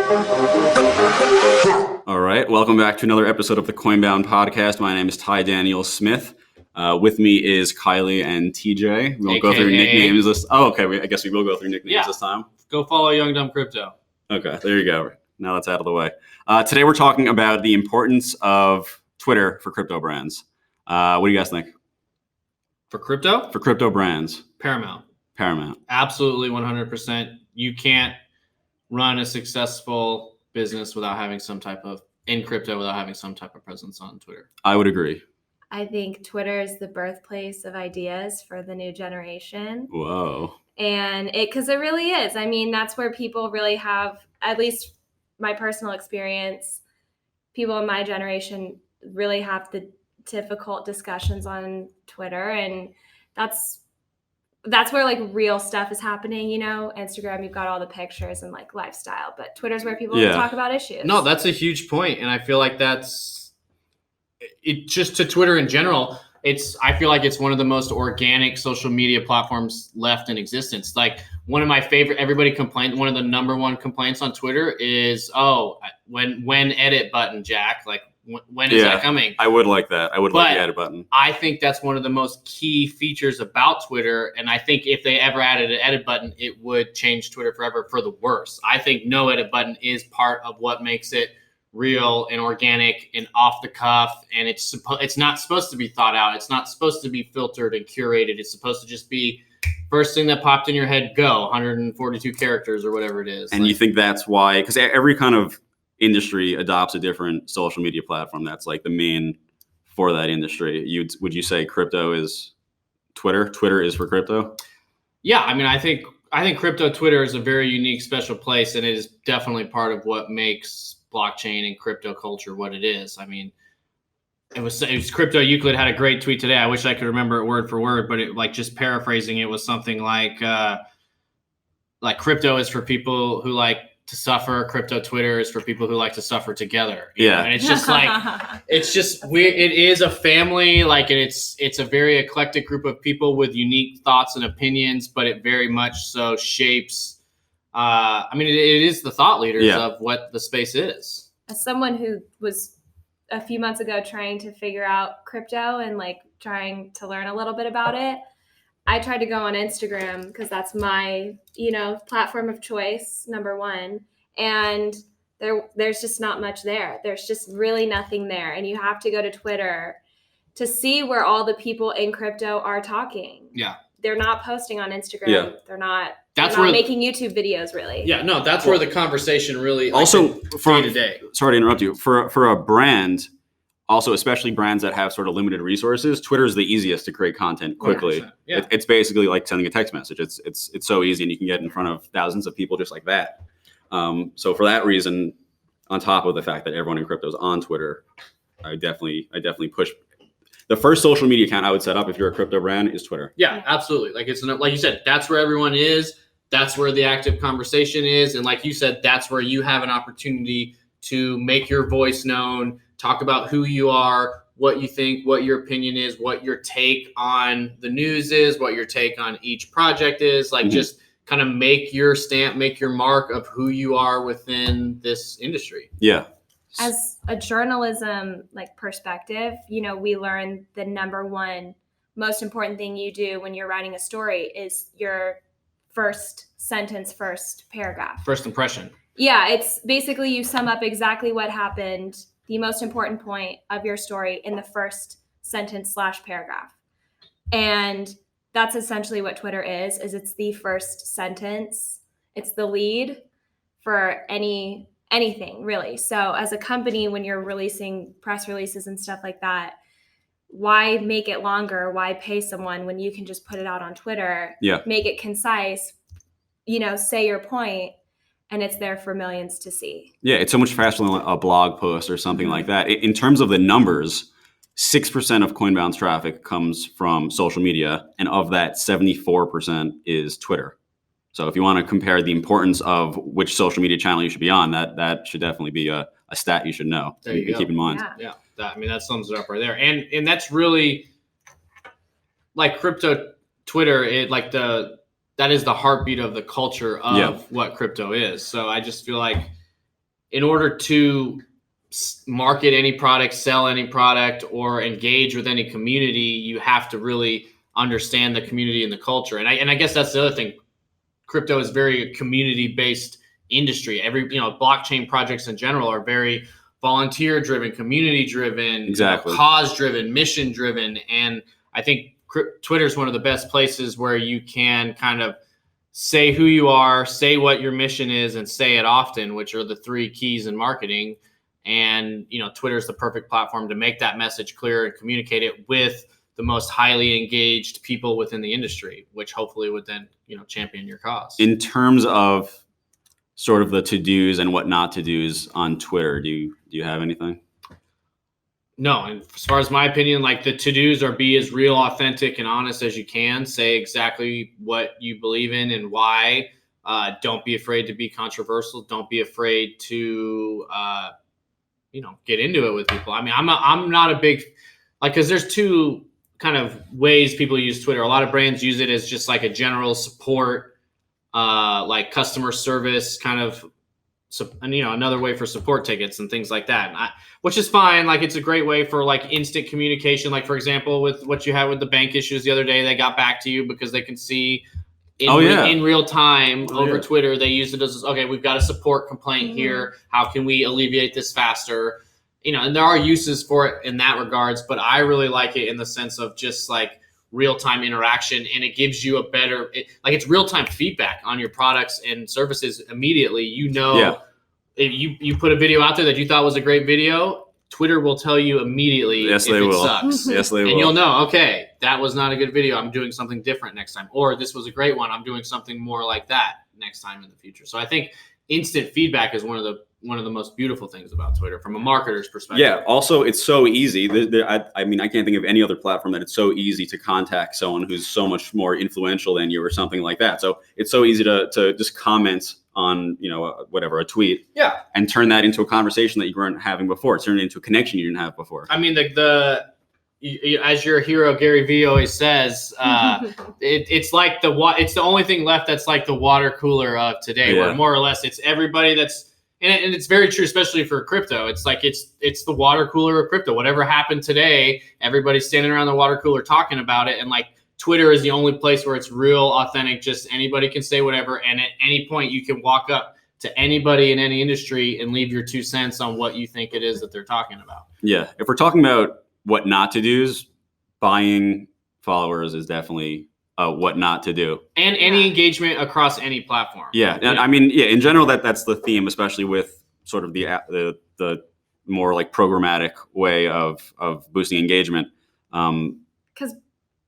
All right, welcome back to another episode of the Coinbound podcast. My name is Ty Daniel Smith. With me is Kylie and TJ. We won't go through nicknames this. Oh, okay. I guess we will go through nicknames this time. Go follow Young Dumb Crypto. Okay, there you go. Now that's out of the way. Today we're talking about the importance of Twitter for crypto brands. What do you guys think? For crypto? For crypto brands. Paramount. Absolutely 100%. You can't run a successful business without having some type of presence on Twitter. I would agree. I think Twitter is the birthplace of ideas for the new generation. Whoa. And because it really is. I mean, that's where people really have, at least my personal experience, people in my generation really have the difficult discussions on Twitter. And that's where like real stuff is happening, you know. Instagram, you've got all the pictures and like lifestyle, but Twitter's where people talk about issues. No, that's a huge point. And I feel like that's it. Just to Twitter in general, I feel like it's one of the most organic social media platforms left in existence. Like one of my favorite, one of the number one complaints on Twitter is, when edit button, Jack, like when is that coming? I would like that. I would like the edit button. I think that's one of the most key features about Twitter. And I think if they ever added an edit button, it would change Twitter forever for the worse. I think no edit button is part of what makes it real and organic and off the cuff. And it's not supposed to be thought out. It's not supposed to be filtered and curated. It's supposed to just be first thing that popped in your head, go 142 characters or whatever it is. And you think that's why, because every kind of industry adopts a different social media platform that's like the main for that industry. Would you say crypto is Twitter? Twitter is for crypto? Yeah, I mean, I think crypto Twitter is a very unique, special place, and it is definitely part of what makes blockchain and crypto culture what it is. I mean, it was Crypto Euclid had a great tweet today. I wish I could remember it word for word, but like just paraphrasing, it was something like crypto is for people who like to suffer. Crypto Twitter is for people who like to suffer together. Yeah. And it's just like, it's just weird. It is a family, like, and it's a very eclectic group of people with unique thoughts and opinions, but it very much so shapes, it is the thought leaders of what the space is. As someone who was a few months ago trying to figure out crypto and like trying to learn a little bit about it, I tried to go on Instagram because that's my, platform of choice, number one. And there's just not much there. There's just really nothing there. And you have to go to Twitter to see where all the people in crypto are talking. Yeah. They're not posting on Instagram. Yeah. They're not making YouTube videos, really. Yeah, no, that's where the conversation really also day to day. Sorry to interrupt you. For a brand, also especially brands that have sort of limited resources, Twitter is the easiest to create content quickly. Yeah. It's basically like sending a text message. It's so easy, and you can get in front of thousands of people just like that. So for that reason, on top of the fact that everyone in crypto is on Twitter, I definitely push. The first social media account I would set up if you're a crypto brand is Twitter. Yeah, absolutely. Like like you said, that's where everyone is. That's where the active conversation is. And like you said, that's where you have an opportunity to make your voice known, talk about who you are, what you think, what your opinion is, what your take on the news is, what your take on each project is. Like just kind of make your stamp, make your mark of who you are within this industry. Yeah. As a journalism perspective, we learn the number one most important thing you do when you're writing a story is your first sentence, first paragraph. First impression. Yeah, it's basically you sum up exactly what happened, the most important point of your story in the first sentence / paragraph. And that's essentially what Twitter is it's the first sentence. It's the lead for anything really. So as a company, when you're releasing press releases and stuff like that, why make it longer? Why pay someone when you can just put it out on Twitter? Yeah. Make it concise, say your point, and it's there for millions to see. Yeah, it's so much faster than a blog post or something like that. In terms of the numbers, 6% of Coinbound's traffic comes from social media, and of that, 74% is Twitter. So if you want to compare the importance of which social media channel you should be on, that should definitely be a stat you should know. There you go. Keep in mind. Yeah. That sums it up right there. And that's really like crypto Twitter. That is the heartbeat of the culture of what crypto is. So I just feel like in order to market any product, sell any product, or engage with any community, you have to really understand the community and the culture. And I guess that's the other thing. Crypto is very community-based industry. Blockchain projects in general are very volunteer-driven, community-driven, exactly, cause-driven, mission-driven. And I think Twitter is one of the best places where you can kind of say who you are, say what your mission is, and say it often, which are the 3 keys in marketing. And, Twitter is the perfect platform to make that message clear and communicate it with the most highly engaged people within the industry, which hopefully would then, champion your cause. In terms of sort of the to-dos and what not to-dos on Twitter, do you have anything? No, and as far as my opinion, like the to-dos are be as real, authentic, and honest as you can. Say exactly what you believe in and why. Don't be afraid to be controversial. Don't be afraid to, get into it with people. I mean, I'm not a big, because there's 2 kind of ways people use Twitter. A lot of brands use it as just like a general support, like customer service kind of, another way for support tickets and things like that. Which is fine. Like it's a great way for like instant communication. Like for example, with what you had with the bank issues the other day, they got back to you because they can see in real time over Twitter. They use it as, okay, we've got a support complaint here. How can we alleviate this faster? And there are uses for it in that regards, but I really like it in the sense of just like real-time interaction, and it gives you a better, it's real-time feedback on your products and services immediately. If you put a video out there that you thought was a great video, Twitter will tell you immediately if it sucks. Yes, they will. And you'll know, okay, that was not a good video. I'm doing something different next time. Or this was a great one. I'm doing something more like that next time in the future. So I think instant feedback is one of the most beautiful things about Twitter from a marketer's perspective. Yeah. Also, it's so easy. I can't think of any other platform that it's so easy to contact someone who's so much more influential than you or something like that. So it's so easy to just comment on, a tweet. Yeah. And turn that into a conversation that you weren't having before. Turn it into a connection you didn't have before. I mean, as your hero Gary Vee always says, it's like it's the only thing left that's like the water cooler of today, where more or less it's everybody that's, and it's very true, especially for crypto. It's like it's the water cooler of crypto. Whatever happened today, everybody's standing around the water cooler talking about it, and like Twitter is the only place where it's real, authentic. Just anybody can say whatever, and at any point you can walk up to anybody in any industry and leave your 2 cents on what you think it is that they're talking about. Yeah, if we're talking about what not to do, is buying followers is definitely what not to do. And any engagement across any platform. Yeah. And I mean, in general, that's the theme, especially with sort of the more like programmatic way of boosting engagement. Because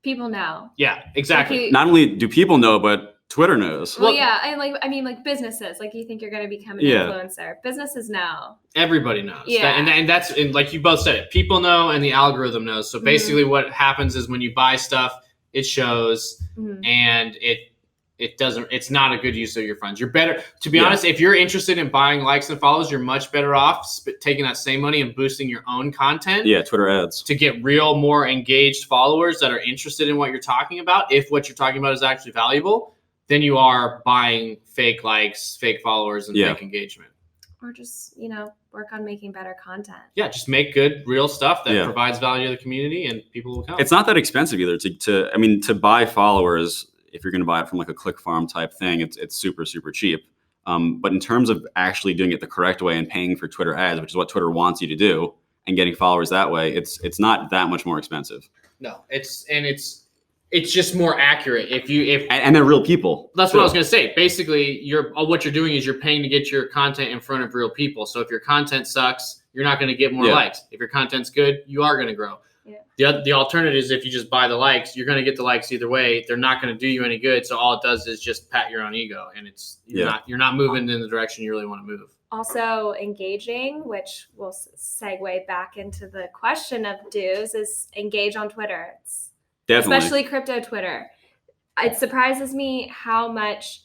people know. Yeah, exactly. Not only do people know, but Twitter knows. Well, yeah, and businesses. Like, you think you're going to become an influencer. Businesses know. Everybody knows. Yeah. And that's, and like you both said it, people know and the algorithm knows. So basically what happens is when you buy stuff, it shows, and it's not a good use of your funds. You're better, to be honest, if you're interested in buying likes and follows, you're much better off taking that same money and boosting your own content. Yeah, Twitter ads. To get real, more engaged followers that are interested in what you're talking about. If what you're talking about is actually valuable, then you are buying fake likes, fake followers, and fake engagement. Or just, work on making better content. Yeah, just make good, real stuff that provides value to the community, and people will come. It's not that expensive either. To buy followers, if you're going to buy it from like a click farm type thing, it's super, super cheap. But in terms of actually doing it the correct way and paying for Twitter ads, which is what Twitter wants you to do, and getting followers that way, it's not that much more expensive. No, it's just more accurate and they're real people. That's what I was going to say. Basically, what you're doing is you're paying to get your content in front of real people. So if your content sucks, you're not going to get more likes. If your content's good, you are going to grow. Yeah. The alternative is if you just buy the likes, you're going to get the likes either way. They're not going to do you any good. So all it does is just pat your own ego, and you're not moving in the direction you really want to move. Also, engaging, which will segue back into the question of do's, is engage on Twitter. Definitely. Especially crypto Twitter. It surprises me how much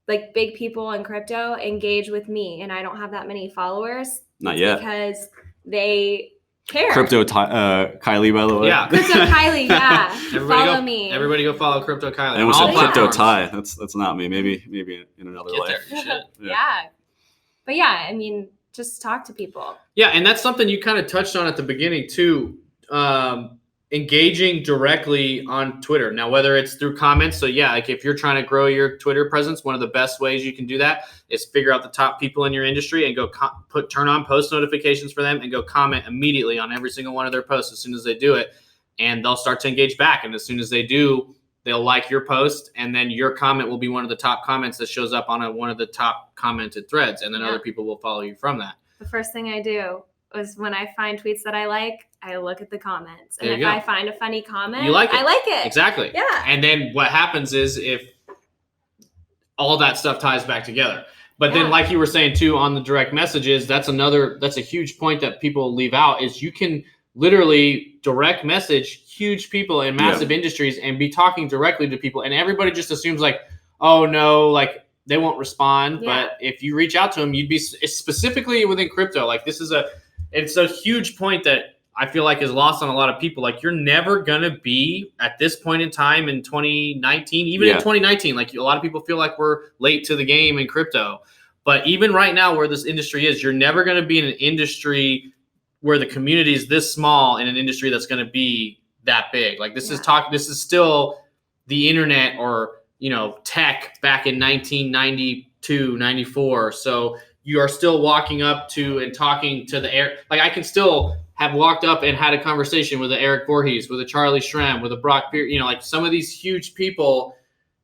like big people in crypto engage with me, and I don't have that many followers. Not yet. Because they care. Crypto Kylie, by the way. Yeah. Crypto Kylie, yeah. Follow me. Everybody go follow Crypto Kylie. And what's Crypto Ty? That's not me. Maybe in another life. There, you should. Yeah. But yeah, I mean, just talk to people. Yeah, and that's something you kind of touched on at the beginning too. Engaging directly on Twitter. Now, whether it's through comments, so yeah, like if you're trying to grow your Twitter presence, one of the best ways you can do that is figure out the top people in your industry and go turn on post notifications for them and go comment immediately on every single one of their posts as soon as they do it, and they'll start to engage back. And as soon as they do, they'll like your post, and then your comment will be one of the top comments that shows up on one of the top commented threads, and then other people will follow you from that. The first thing I do is when I find tweets that I like, I look at the comments. And if I find a funny comment, I like it. Exactly. Yeah. And then what happens is if all that stuff ties back together. But then like you were saying too, on the direct messages, that's a huge point that people leave out is you can literally direct message huge people in massive industries and be talking directly to people. And everybody just assumes like, oh no, like they won't respond. Yeah. But if you reach out to them, you'd be specifically within crypto. Like it's a huge point that I feel like is lost on a lot of people. Like you're never going to be at this point in time in 2019, even in 2019, like a lot of people feel like we're late to the game in crypto. But even right now where this industry is, you're never going to be in an industry where the community is this small in an industry that's going to be that big. Like this is still the internet or, tech back in 1992, 94. So you are still walking up to and talking to like I can still have walked up and had a conversation with an Eric Voorhees, with a Charlie Shrem, with a Brock Beer, like some of these huge people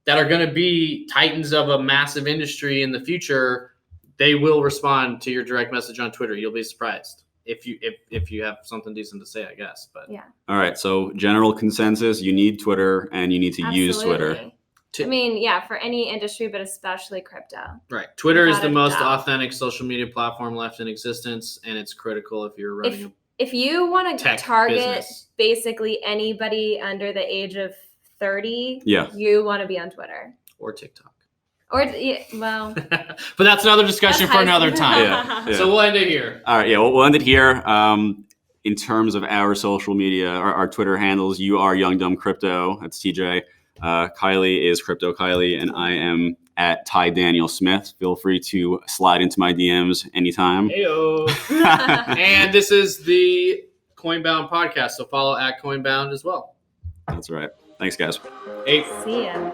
that are going to be titans of a massive industry in the future. They will respond to your direct message on Twitter. You'll be surprised if you have something decent to say, I guess. But all right. So general consensus: you need Twitter and you need to use Twitter. I mean, for any industry, but especially crypto. Right. Twitter is the most authentic social media platform left in existence, and it's critical if you're running if you want to target business. Basically anybody under the age of 30, you want to be on Twitter. Or TikTok. But that's another discussion for another time. So we'll end it here. All right. Yeah, we'll end it here. In terms of our social media, our Twitter handles, you are Young Dumb Crypto. That's TJ. Kylie is Crypto Kylie, and I am at Ty Daniel Smith. Feel free to slide into my DMs anytime. Heyo. And this is the Coinbound podcast, so follow at Coinbound as well. That's right. Thanks, guys. See ya.